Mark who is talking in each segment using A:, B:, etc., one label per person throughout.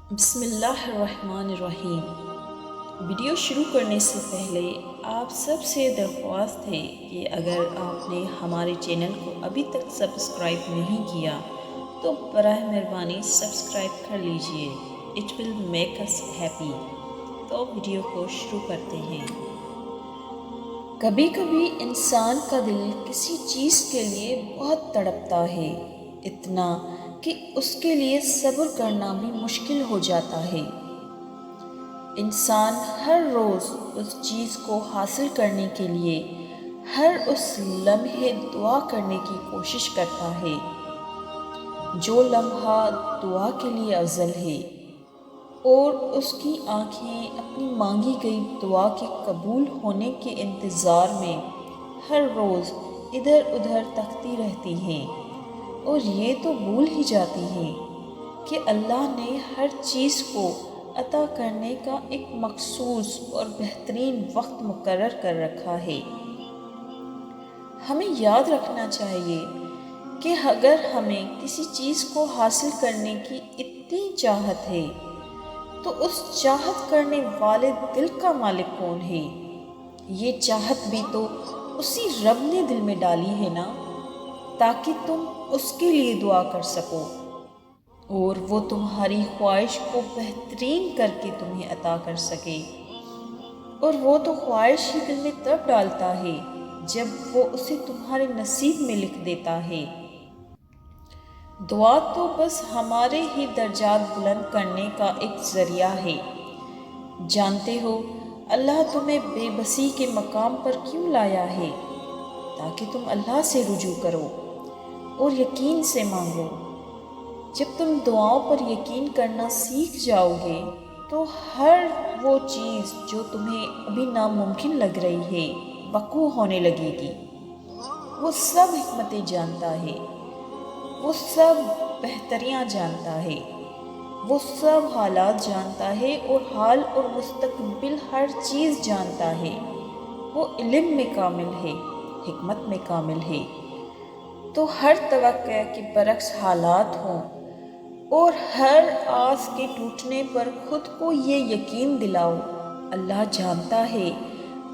A: بسم اللہ الرحمن الرحیم۔ ویڈیو شروع کرنے سے پہلے آپ سب سے درخواست ہے کہ اگر آپ نے ہمارے چینل کو ابھی تک سبسکرائب نہیں کیا تو براہ مہربانی سبسکرائب کر لیجئے۔ It will make us happy. تو ویڈیو کو شروع کرتے ہیں۔ کبھی کبھی انسان کا دل کسی چیز کے لیے بہت تڑپتا ہے، اتنا کہ اس کے لیے صبر کرنا بھی مشکل ہو جاتا ہے۔ انسان ہر روز اس چیز کو حاصل کرنے کے لیے ہر اس لمحے دعا کرنے کی کوشش کرتا ہے جو لمحہ دعا کے لیے افضل ہے، اور اس کی آنکھیں اپنی مانگی گئی دعا کے قبول ہونے کے انتظار میں ہر روز ادھر ادھر تکتی رہتی ہیں، اور یہ تو بھول ہی جاتی ہیں کہ اللہ نے ہر چیز کو عطا کرنے کا ایک مخصوص اور بہترین وقت مقرر کر رکھا ہے۔ ہمیں یاد رکھنا چاہیے کہ اگر ہمیں کسی چیز کو حاصل کرنے کی اتنی چاہت ہے تو اس چاہت کرنے والے دل کا مالک کون ہے؟ یہ چاہت بھی تو اسی رب نے دل میں ڈالی ہے نا، تاکہ تم اس کے لیے دعا کر سکو، اور وہ تمہاری خواہش کو بہترین کر کے تمہیں عطا کر سکے۔ اور وہ تو خواہش ہی دل میں تب ڈالتا ہے جب وہ اسے تمہارے نصیب میں لکھ دیتا ہے۔ دعا تو بس ہمارے ہی درجات بلند کرنے کا ایک ذریعہ ہے۔ جانتے ہو اللہ تمہیں بے بسی کے مقام پر کیوں لایا ہے؟ تاکہ تم اللہ سے رجوع کرو اور یقین سے مانگو۔ جب تم دعاؤں پر یقین کرنا سیکھ جاؤ گے تو ہر وہ چیز جو تمہیں ابھی ناممکن لگ رہی ہے وقوع ہونے لگے گی۔ وہ سب حکمتیں جانتا ہے، وہ سب بہتریاں جانتا ہے، وہ سب حالات جانتا ہے، اور حال اور مستقبل ہر چیز جانتا ہے۔ وہ علم میں کامل ہے، حکمت میں کامل ہے۔ تو ہر توقع کے برعکس حالات ہوں اور ہر آس کے ٹوٹنے پر خود کو یہ یقین دلاؤ، اللہ جانتا ہے،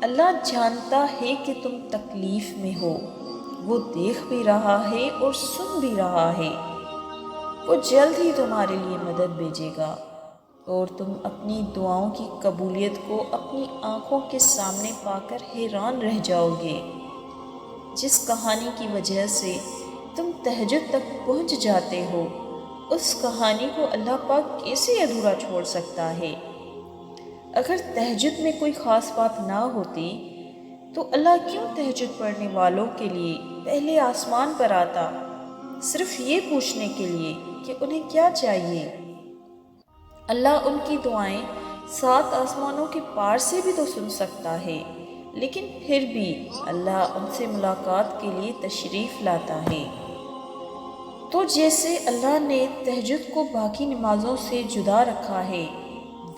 A: اللہ جانتا ہے کہ تم تکلیف میں ہو، وہ دیکھ بھی رہا ہے اور سن بھی رہا ہے۔ وہ جلد ہی تمہارے لیے مدد بھیجے گا، اور تم اپنی دعاؤں کی قبولیت کو اپنی آنکھوں کے سامنے پا کر حیران رہ جاؤ گے۔ جس کہانی کی وجہ سے تم تہجد تک پہنچ جاتے ہو، اس کہانی کو اللہ پاک کیسے ادھورا چھوڑ سکتا ہے؟ اگر تہجد میں کوئی خاص بات نہ ہوتی تو اللہ کیوں تہجد پڑھنے والوں کے لیے پہلے آسمان پر آتا، صرف یہ پوچھنے کے لیے کہ انہیں کیا چاہیے؟ اللہ ان کی دعائیں 7 آسمانوں کے پار سے بھی تو سن سکتا ہے، لیکن پھر بھی اللہ ان سے ملاقات کے لیے تشریف لاتا ہے۔ تو جیسے اللہ نے تہجد کو باقی نمازوں سے جدا رکھا ہے،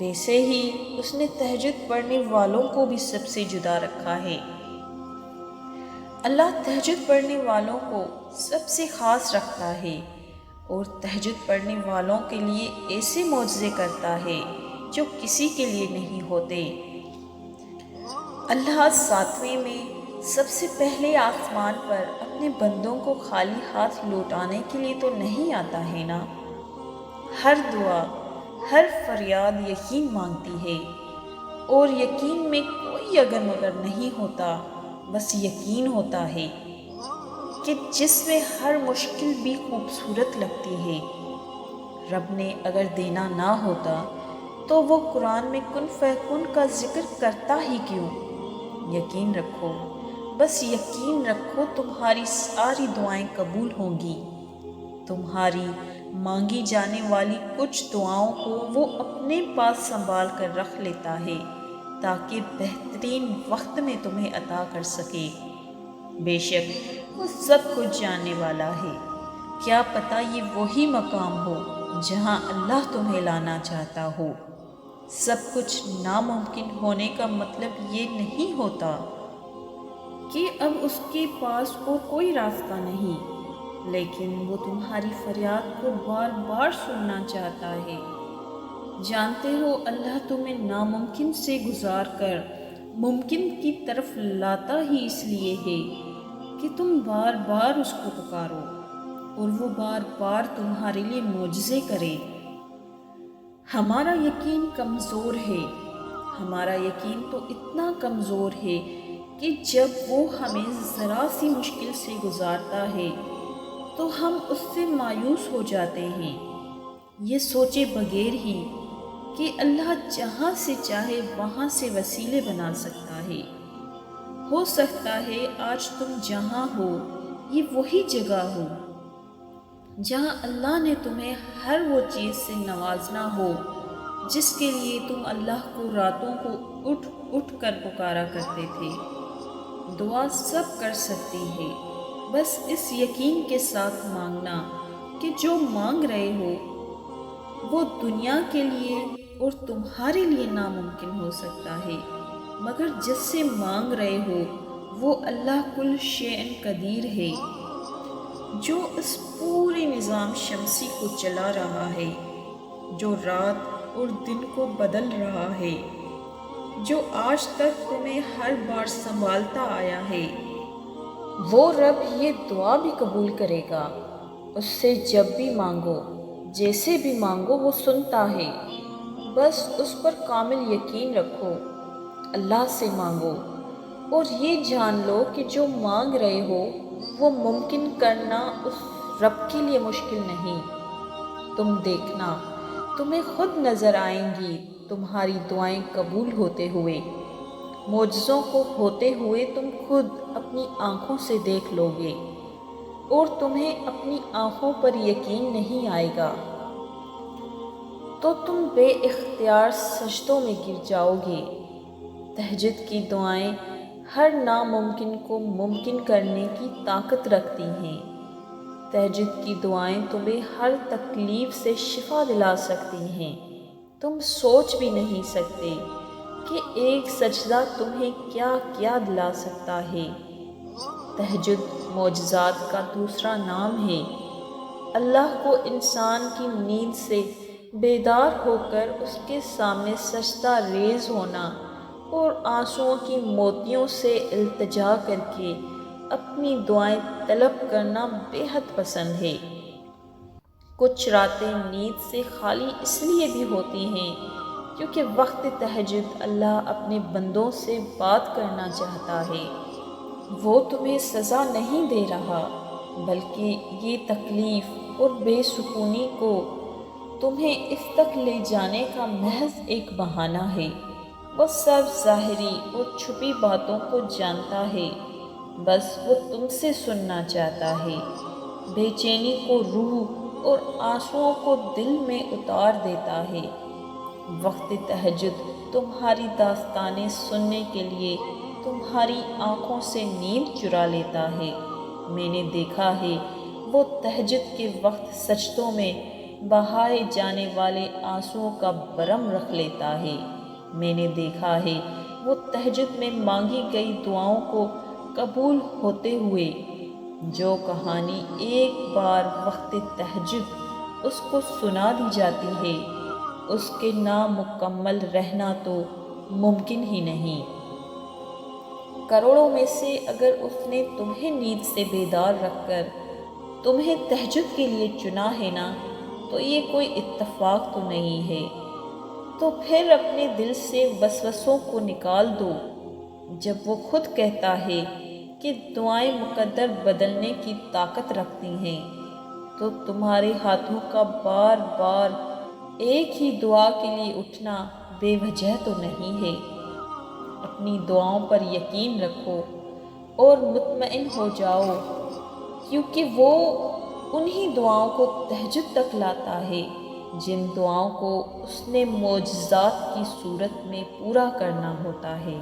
A: ویسے ہی اس نے تہجد پڑھنے والوں کو بھی سب سے جدا رکھا ہے۔ اللہ تہجد پڑھنے والوں کو سب سے خاص رکھتا ہے، اور تہجد پڑھنے والوں کے لیے ایسے معجزے کرتا ہے جو کسی کے لیے نہیں ہوتے۔ اللہ 7ویں میں سب سے پہلے آسمان پر اپنے بندوں کو خالی ہاتھ لوٹانے کے لیے تو نہیں آتا ہے نا۔ ہر دعا، ہر فریاد یقین مانگتی ہے، اور یقین میں کوئی اگر مگر نہیں ہوتا، بس یقین ہوتا ہے کہ جس میں ہر مشکل بھی خوبصورت لگتی ہے۔ رب نے اگر دینا نہ ہوتا تو وہ قرآن میں کن فیکون کا ذکر کرتا ہی کیوں؟ یقین رکھو، بس یقین رکھو، تمہاری ساری دعائیں قبول ہوں گی۔ تمہاری مانگی جانے والی کچھ دعاؤں کو وہ اپنے پاس سنبھال کر رکھ لیتا ہے تاکہ بہترین وقت میں تمہیں عطا کر سکے۔ بے شک وہ سب کچھ جاننے والا ہے۔ کیا پتہ یہ وہی مقام ہو جہاں اللہ تمہیں لانا چاہتا ہو۔ سب کچھ ناممکن ہونے کا مطلب یہ نہیں ہوتا کہ اب اس کے پاس اور کوئی راستہ نہیں، لیکن وہ تمہاری فریاد کو بار بار سننا چاہتا ہے۔ جانتے ہو اللہ تمہیں ناممکن سے گزار کر ممکن کی طرف لاتا ہی اس لیے ہے کہ تم بار بار اس کو پکارو اور وہ بار بار تمہارے لیے معجزے کرے۔ ہمارا یقین کمزور ہے، ہمارا یقین تو اتنا کمزور ہے کہ جب وہ ہمیں ذرا سی مشکل سے گزارتا ہے تو ہم اس سے مایوس ہو جاتے ہیں، یہ سوچے بغیر ہی کہ اللہ جہاں سے چاہے وہاں سے وسیلے بنا سکتا ہے۔ ہو سکتا ہے آج تم جہاں ہو یہ وہی جگہ ہو جہاں اللہ نے تمہیں ہر وہ چیز سے نوازنا ہو جس کے لیے تم اللہ کو راتوں کو اٹھ اٹھ کر پکارا کرتے تھے۔ دعا سب کر سکتی ہے، بس اس یقین کے ساتھ مانگنا کہ جو مانگ رہے ہو وہ دنیا کے لیے اور تمہارے لیے ناممکن ہو سکتا ہے، مگر جس سے مانگ رہے ہو وہ اللہ کل شیء قدیر ہے، جو اس پورے نظام شمسی کو چلا رہا ہے، جو رات اور دن کو بدل رہا ہے، جو آج تک تمہیں ہر بار سنبھالتا آیا ہے۔ وہ رب یہ دعا بھی قبول کرے گا، اس سے جب بھی مانگو جیسے بھی مانگو وہ سنتا ہے، بس اس پر کامل یقین رکھو، اللہ سے مانگو اور یہ جان لو کہ جو مانگ رہے ہو وہ ممکن کرنا اس رب کے لیے مشکل نہیں۔ تم دیکھنا تمہیں خود نظر آئیں گی تمہاری دعائیں قبول ہوتے ہوئے، معجزوں کو ہوتے ہوئے تم خود اپنی آنکھوں سے دیکھ لو گے اور تمہیں اپنی آنکھوں پر یقین نہیں آئے گا تو تم بے اختیار سجدوں میں گر جاؤ گے۔ تہجد کی دعائیں ہر ناممکن کو ممکن کرنے کی طاقت رکھتی ہیں۔ تہجد کی دعائیں تمہیں ہر تکلیف سے شفا دلا سکتی ہیں۔ تم سوچ بھی نہیں سکتے کہ ایک سجدہ تمہیں کیا کیا دلا سکتا ہے۔ تہجد معجزات کا دوسرا نام ہے۔ اللہ کو انسان کی نیند سے بیدار ہو کر اس کے سامنے سجدہ ریز ہونا اور آنسوؤں کی موتیوں سے التجا کر کے اپنی دعائیں طلب کرنا بے حد پسند ہے۔ کچھ راتیں نیند سے خالی اس لیے بھی ہوتی ہیں کیونکہ وقت تہجد اللہ اپنے بندوں سے بات کرنا چاہتا ہے۔ وہ تمہیں سزا نہیں دے رہا بلکہ یہ تکلیف اور بے سکونی کو تمہیں اس تک لے جانے کا محض ایک بہانہ ہے۔ وہ سب ظاہری اور چھپی باتوں کو جانتا ہے، بس وہ تم سے سننا چاہتا ہے۔ بے چینی کو روح اور آنسوؤں کو دل میں اتار دیتا ہے۔ وقت تہجد تمہاری داستانیں سننے کے لیے تمہاری آنکھوں سے نیند چرا لیتا ہے۔ میں نے دیکھا ہے وہ تہجد کے وقت سجدوں میں بہائے جانے والے آنسوؤں کا برم رکھ لیتا ہے۔ میں نے دیکھا ہے وہ تہجد میں مانگی گئی دعاؤں کو قبول ہوتے ہوئے۔ جو کہانی ایک بار وقت تہجد اس کو سنا دی جاتی ہے اس کے نامکمل رہنا تو ممکن ہی نہیں۔ کروڑوں میں سے اگر اس نے تمہیں نیند سے بیدار رکھ کر تمہیں تہجد کے لیے چنا ہے نا تو یہ کوئی اتفاق تو نہیں ہے۔ تو پھر اپنے دل سے وسوسوں کو نکال دو۔ جب وہ خود کہتا ہے کہ دعائیں مقدر بدلنے کی طاقت رکھتی ہیں تو تمہارے ہاتھوں کا بار بار ایک ہی دعا کے لیے اٹھنا بے وجہ تو نہیں ہے۔ اپنی دعاؤں پر یقین رکھو اور مطمئن ہو جاؤ کیونکہ وہ انہی دعاؤں کو تہجد تک لاتا ہے جن دعاؤں کو اس نے معجزات کی صورت میں پورا کرنا ہوتا ہے۔